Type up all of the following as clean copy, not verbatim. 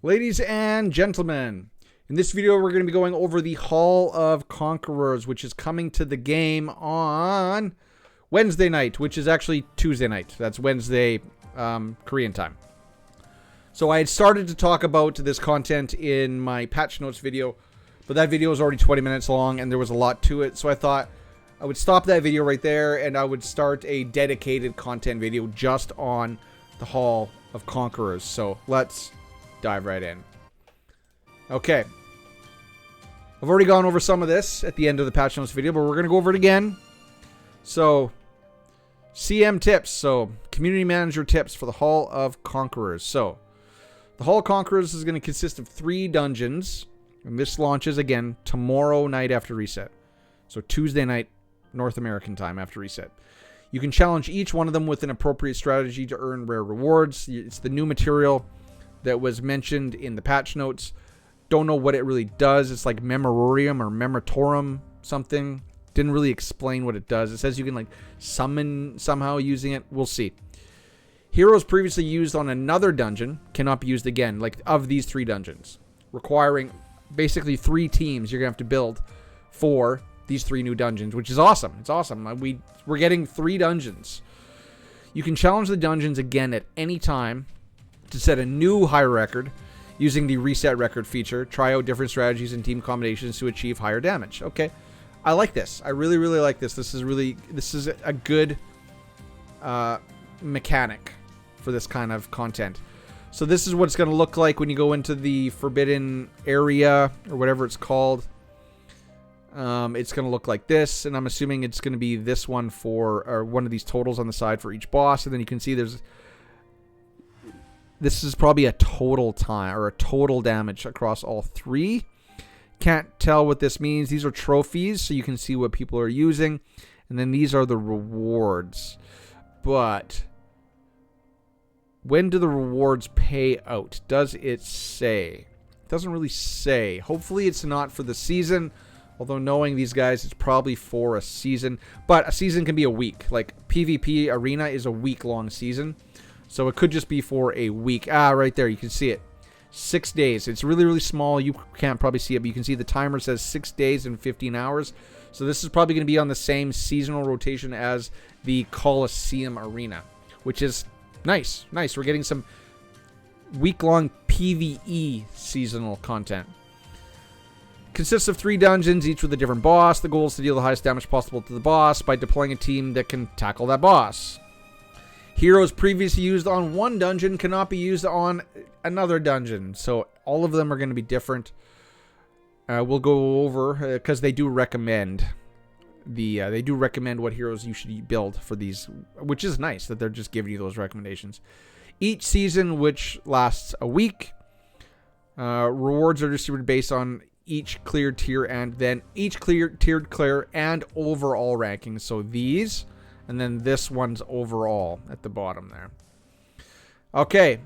Ladies and gentlemen, in this video we're going to be going over the Hall of Conquerors, which is coming to the game on Wednesday night, which is actually Tuesday night. That's Wednesday, Korean time. So I had started to talk about this content in my patch notes video, but that video is already 20 minutes long and there was a lot to it. So I thought I would stop that video right there and I would start a dedicated content video just on the Hall of Conquerors. So let's dive right in. Okay. I've already gone over some of this at the end of the patch notes video, but we're going to go over it again. So, CM tips. So, community manager tips for the Hall of Conquerors. So, the Hall of Conquerors is going to consist of 3 dungeons. And this launches again tomorrow night after reset. So, Tuesday night, North American time after reset. You can challenge each one of them with an appropriate strategy to earn rare rewards. It's the new material that was mentioned in the patch notes. Don't know what it really does. It's like Memoriam or Memoratorum something. Didn't really explain what it does. It says you can like summon somehow using it. We'll see. Heroes previously used on another dungeon cannot be used again, like of these 3 dungeons, requiring basically 3 teams you're gonna have to build for these 3 new dungeons, which is awesome. It's awesome. We're getting 3 dungeons. You can challenge the dungeons again at any time to set a new high record using the reset record feature. Try out different strategies and team combinations to achieve higher damage. Okay, I like this. I really like this. This is a good mechanic for this kind of content. So this is what it's going to look like when you go into the forbidden area or whatever it's called. It's going to look like this, and I'm assuming it's going to be this one or one of these totals on the side for each boss, and then you can see this is probably a total time or a total damage across all 3. Can't tell what this means. These are trophies, so you can see what people are using. And then these are the rewards. But when do the rewards pay out? Does it say? It doesn't really say. Hopefully it's not for the season. Although knowing these guys, it's probably for a season. But a season can be a week. Like PvP Arena is a week-long season. So it could just be for a week. Right there. You can see it. 6 days. It's really small. You can't probably see it, but you can see the timer says 6 days and 15 hours. So this is probably going to be on the same seasonal rotation as the Coliseum Arena, which is nice. Nice. We're getting some week-long PVE seasonal content. Consists of 3 dungeons, each with a different boss. The goal is to deal the highest damage possible to the boss by deploying a team that can tackle that boss. Heroes previously used on one dungeon cannot be used on another dungeon. So all of them are going to be different. We'll go over because they do recommend what heroes you should build for these, which is nice that they're just giving you those recommendations. Each season, which lasts a week, rewards are distributed based on each cleared tier and then each tiered clear and overall rankings. So these. And then this one's overall at the bottom there. Okay.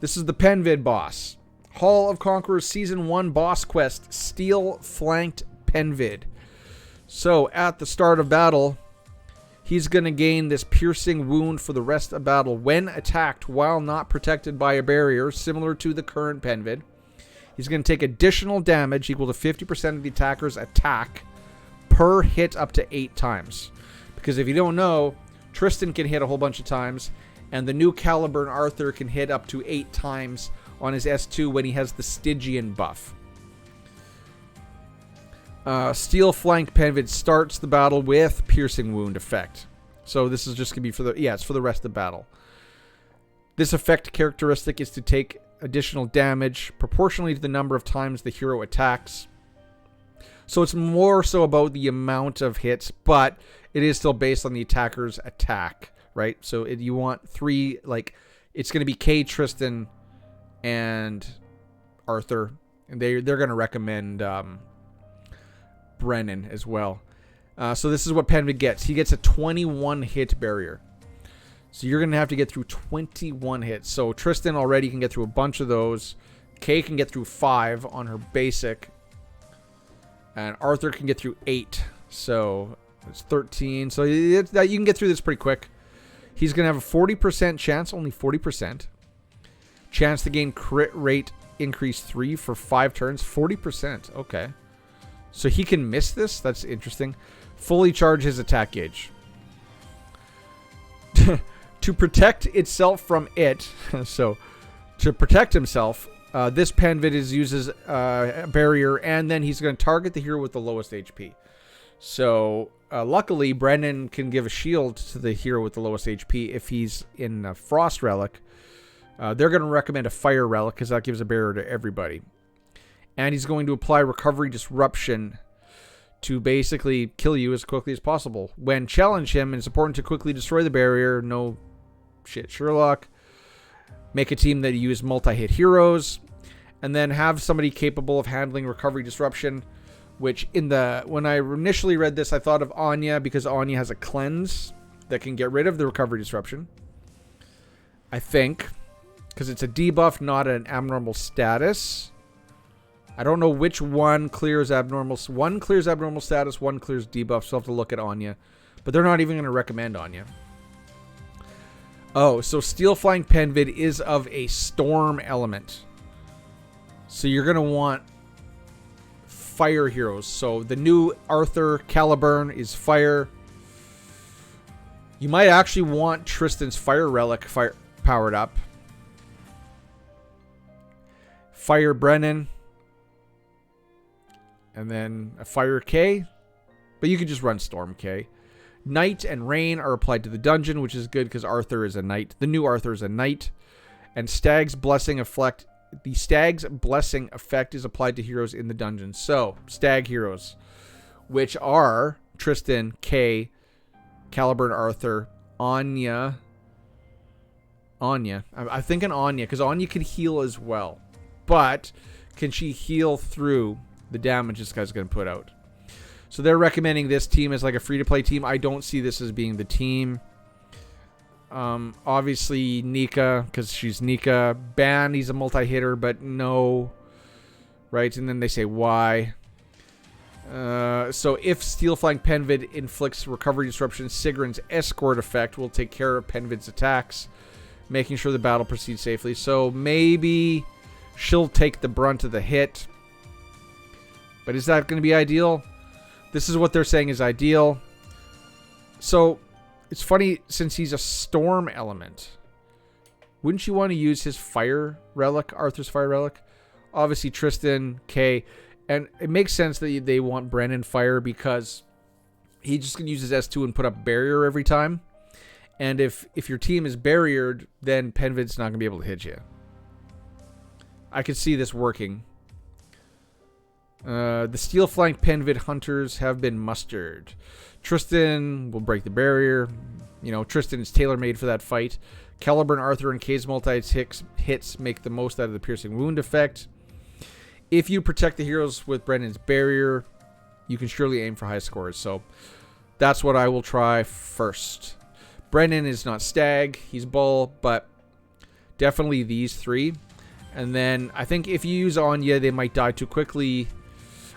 This is the Penvid boss. Hall of Conquerors Season 1 boss quest. Steel Flanked Penvid. So, at the start of battle, he's going to gain this piercing wound for the rest of battle when attacked while not protected by a barrier, similar to the current Penvid. He's going to take additional damage equal to 50% of the attacker's attack per hit up to 8 times. Because if you don't know, Tristan can hit a whole bunch of times, and the new Caliburn Arthur can hit up to 8 times on his S2 when he has the Stygian buff. Steel Flanked Penvid starts the battle with Piercing Wound effect. So this is just going to be for the... Yeah, it's for the rest of the battle. This effect characteristic is to take additional damage proportionally to the number of times the hero attacks. So it's more so about the amount of hits, but it is still based on the attacker's attack, right? So you want 3, like, it's going to be Kay, Tristan, and Arthur. And they're going to recommend Brennan as well. So this is what Penvid gets. He gets a 21 hit barrier. So you're going to have to get through 21 hits. So Tristan already can get through a bunch of those. Kay can get through 5 on her basic. And Arthur can get through 8. So it's 13. So you can get through this pretty quick. He's going to have a 40% chance, only 40%, Chance to gain crit rate increase 3 for 5 turns. 40%. Okay. So he can miss this? That's interesting. Fully charge his attack gauge. To protect itself from it. So, to protect himself, this Penvid uses a barrier, and then he's going to target the hero with the lowest HP. So, luckily, Brennan can give a shield to the hero with the lowest HP if he's in a Frost Relic. They're going to recommend a Fire Relic because that gives a barrier to everybody. And he's going to apply Recovery Disruption to basically kill you as quickly as possible. When challenge him, it's important to quickly destroy the barrier. No shit, Sherlock. Make a team that use multi-hit heroes. And then have somebody capable of handling Recovery Disruption. Which, when I initially read this, I thought of Anya, because Anya has a cleanse that can get rid of the Recovery Disruption. I think. Because it's a debuff, not an abnormal status. I don't know which one clears abnormal. One clears abnormal status, one clears debuff, so I'll have to look at Anya. But they're not even going to recommend Anya. Oh, so Steel Flying Penvid is of a storm element. So you're going to want fire heroes. So the new Arthur Caliburn is fire. You might actually want Tristan's Fire Relic powered up. Fire Brennan. And then a Fire K. But you could just run Storm K. Night and Rain are applied to the dungeon, which is good because Arthur is a knight. The new Arthur is a knight. And Stag's Blessing effect. The Stag's Blessing effect is applied to heroes in the dungeon. So, Stag heroes, which are Tristan, Kay, Caliburn, Arthur, Anya. I'm thinking Anya, because Anya can heal as well. But, can she heal through the damage this guy's going to put out? So they're recommending this team as like a free-to-play team. I don't see this as being the team. Obviously, Nika, because she's Nika. Ban, he's a multi-hitter, but no. Right? And then they say why. So if Steel Flying Penvid inflicts Recovery Disruption, Sigrun's Escort effect will take care of Penvid's attacks, making sure the battle proceeds safely. So maybe she'll take the brunt of the hit. But is that going to be ideal? This is what they're saying is ideal. So, it's funny, since he's a storm element, wouldn't you want to use his Fire Relic, Arthur's Fire Relic? Obviously, Tristan, Kay, and it makes sense that they want Brennan Fire because he just can use his S2 and put up barrier every time. And if your team is barriered, then Penvid's not going to be able to hit you. I could see this working. The Steel Flying Penvid hunters have been mustered. Tristan will break the barrier. You know, Tristan is tailor-made for that fight. Caliburn, Arthur, and Kay's multi-hits make the most out of the piercing wound effect. If you protect the heroes with Brennan's barrier, you can surely aim for high scores. So that's what I will try first. Brennan is not Stag, he's Bull, but definitely these three. And then I think if you use Anya, they might die too quickly.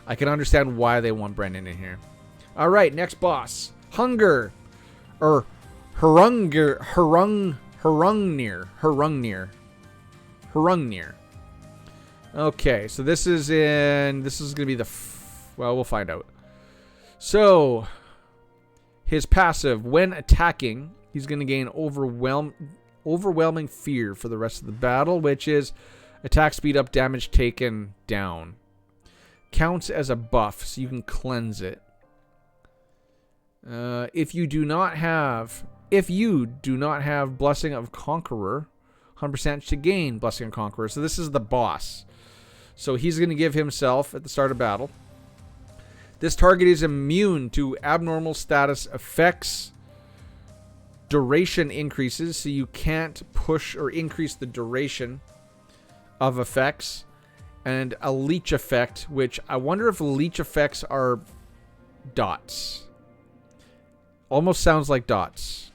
I can understand why they want Brennan in here. Alright, next boss. Hunger. Or Hrungnir. Okay, so this is going to be well, we'll find out. So, his passive, when attacking, he's going to gain overwhelming fear for the rest of the battle, which is attack speed up, damage taken down. Counts as a buff, so you can cleanse it. If you do not have Blessing of Conqueror, 100% to gain Blessing of Conqueror. So this is the boss. So he's going to give himself at the start of battle. This target is immune to abnormal status effects. Duration increases, so you can't push or increase the duration of effects. And a leech effect, which I wonder if leech effects are dots. Almost sounds like dots.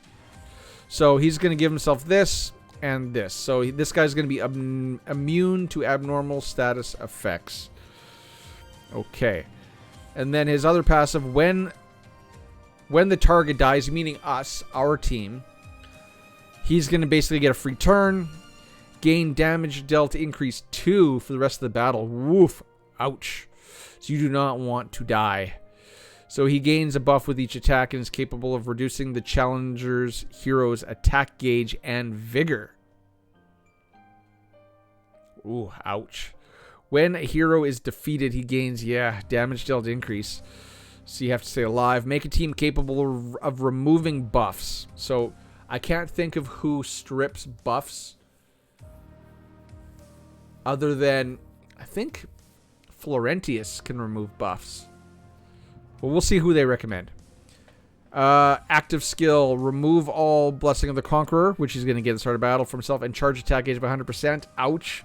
So he's going to give himself this and this. So this guy's going to be immune to abnormal status effects. Okay. And then his other passive, when the target dies, meaning us, our team, he's going to basically get a free turn. Gain damage dealt increase 2 for the rest of the battle. Woof. Ouch. So you do not want to die. So he gains a buff with each attack and is capable of reducing the challenger's hero's attack gauge and vigor. Ooh, ouch. When a hero is defeated, he gains, damage dealt increase. So you have to stay alive. Make a team capable of removing buffs. So I can't think of who strips buffs other than, I think Florentius can remove buffs. Well, we'll see who they recommend. Active skill. Remove all Blessing of the Conqueror, which he's going to get at the start of battle for himself, and charge attack gauge by 100%. Ouch.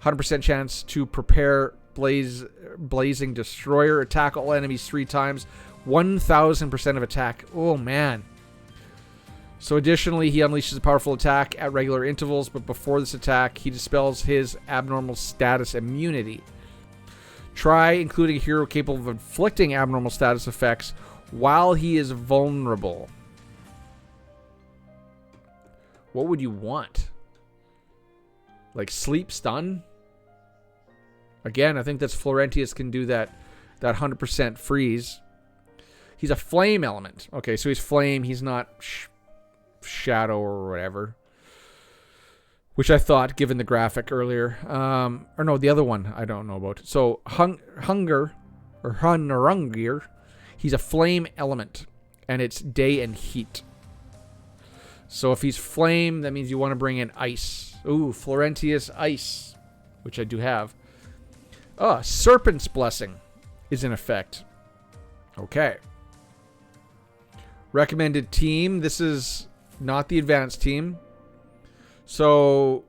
100% chance to prepare Blazing Destroyer. Attack all enemies 3 times. 1000% of attack. Oh, man. So additionally, he unleashes a powerful attack at regular intervals, but before this attack, he dispels his abnormal status immunity. Try including a hero capable of inflicting abnormal status effects while he is vulnerable. What would you want? Like sleep stun? Again, I think that's Florentius can do that 100% freeze. He's a flame element. Okay, so he's flame. He's not shadow or whatever. Which I thought, given the graphic earlier. Or no, the other one I don't know about. So, Hunger, or Hunrungir, he's a flame element. And it's day and heat. So if he's flame, that means you want to bring in ice. Ooh, Florentius ice. Which I do have. Serpent's Blessing is in effect. Okay. Recommended team. This is not the advanced team. So,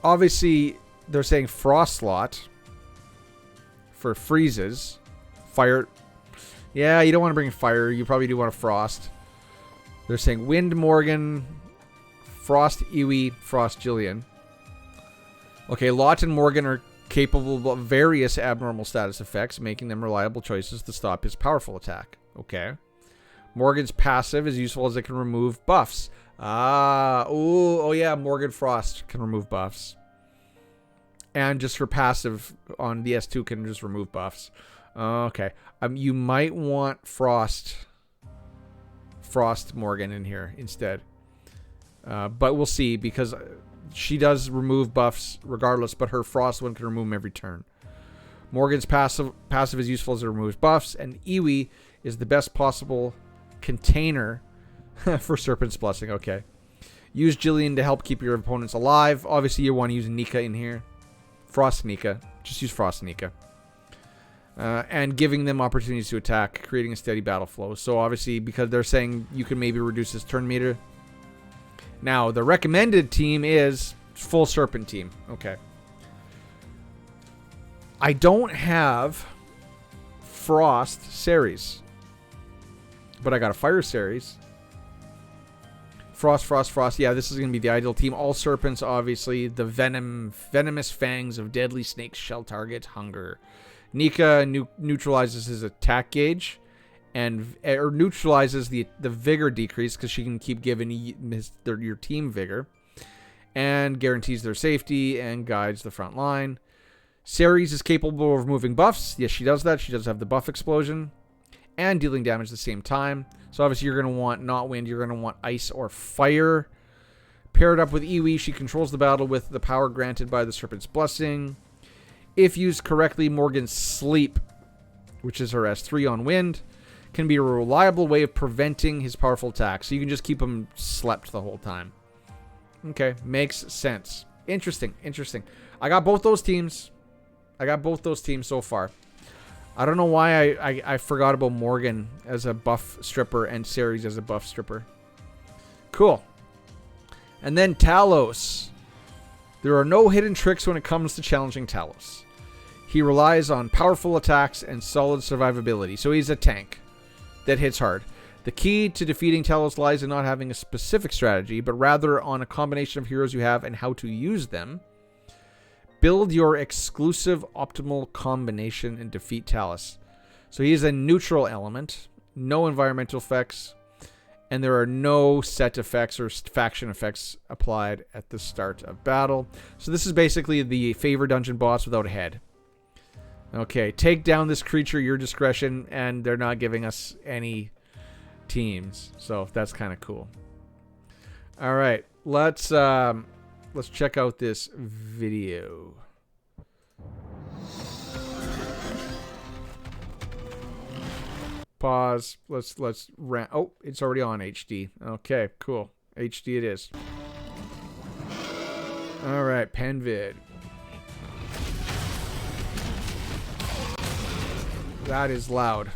obviously, they're saying Frostlot for freezes. Fire. Yeah, you don't want to bring fire. You probably do want a Frost. They're saying Wind Morgan, Frost Iwi, Frost Jillian. Okay, Lot and Morgan are capable of various abnormal status effects, making them reliable choices to stop his powerful attack. Okay. Morgan's passive is useful as it can remove buffs. Oh yeah, Morgan Frost can remove buffs. And just for passive on the S2 can just remove buffs. Okay. You might want Frost Morgan in here instead. But we'll see, because she does remove buffs regardless, but her Frost one can remove them every turn. Morgan's passive is useful as it removes buffs, and Iwi is the best possible container for Serpent's Blessing. Okay. Use Jillian to help keep your opponents alive. Obviously, you want to use Nika in here. Frost Nika. Just use Frost Nika. And giving them opportunities to attack, creating a steady battle flow. So, obviously, because they're saying you can maybe reduce his turn meter. Now, the recommended team is full Serpent team. Okay. I don't have Frost Ceres. But I got a Fire Ceres. Frost. Yeah, this is going to be the ideal team. All serpents, obviously. The venomous fangs of deadly snakes shall target Hunger. Nika neutralizes his attack gauge, or neutralizes the vigor decrease, because she can keep giving your team vigor, and guarantees their safety and guides the front line. Ceres is capable of removing buffs. Yes, she does that. She does have the buff explosion. And dealing damage at the same time. So obviously you're going to want not wind, you're going to want ice or fire. Paired up with Iwi, she controls the battle with the power granted by the Serpent's Blessing. If used correctly, Morgan's Sleep, which is her S3 on wind, can be a reliable way of preventing his powerful attack. So you can just keep him slept the whole time. Okay, makes sense. Interesting. I got both those teams. So far. I don't know why I forgot about Morgan as a buff stripper and Ceres as a buff stripper. Cool. And then Talos. There are no hidden tricks when it comes to challenging Talos. He relies on powerful attacks and solid survivability. So he's a tank that hits hard. The key to defeating Talos lies in not having a specific strategy, but rather on a combination of heroes you have and how to use them. Build your exclusive optimal combination and defeat Talos. So he is a neutral element, no environmental effects, And there are no set effects or faction effects applied at the start of battle. So this is basically the favor dungeon boss without a head. Okay, take down this creature, your discretion, and they're not giving us any teams. So that's kind of cool. All right, let's check out this video. Pause. Let's rant. Oh, it's already on HD. Okay, cool. HD it is. All right, Penvid. That is loud.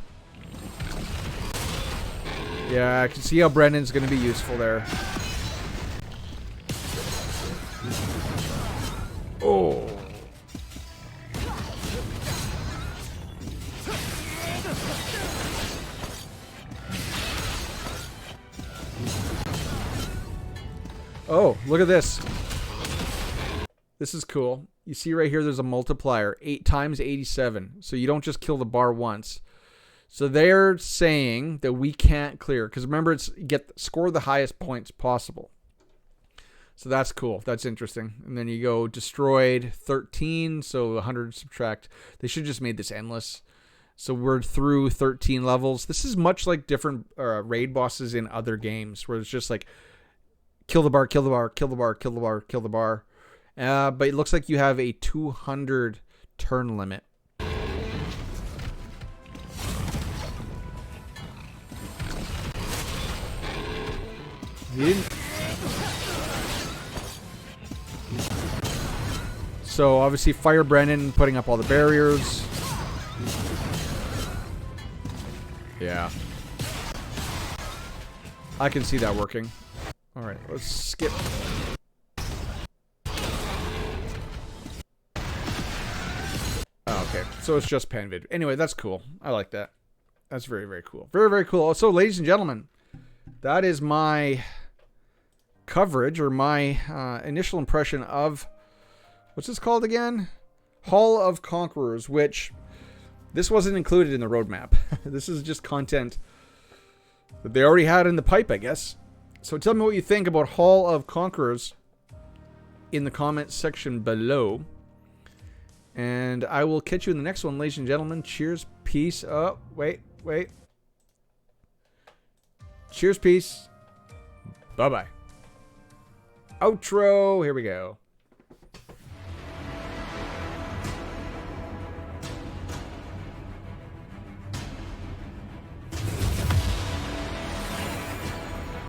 Yeah, I can see how Brendan's going to be useful there. Oh. Oh, look at this. This is cool. You see right here, there's a multiplier, 8 times 87. So you don't just kill the bar once. So they're saying that we can't clear, because remember, it's score the highest points possible. So that's cool. That's interesting. And then you go destroyed 13, so 100 subtract. They should have just made this endless. So we're through 13 levels. This is much like different raid bosses in other games, where it's just like kill the bar, kill the bar, kill the bar, kill the bar, kill the bar. But it looks like you have a 200 turn limit. You didn't. So obviously Fire Brennan putting up all the barriers. Yeah. I can see that working. Alright, let's skip. Oh, okay, so it's just Penvid. Anyway, that's cool. I like that. That's very, very cool. Very, very cool. So, ladies and gentlemen, that is my coverage, or my initial impression of, what's this called again? Hall of Conquerors, which this wasn't included in the roadmap. This is just content that they already had in the pipe, I guess. So tell me what you think about Hall of Conquerors in the comments section below. And I will catch you in the next one, ladies and gentlemen. Cheers, peace. Oh, wait. Cheers, peace. Bye-bye. Outro. Here we go.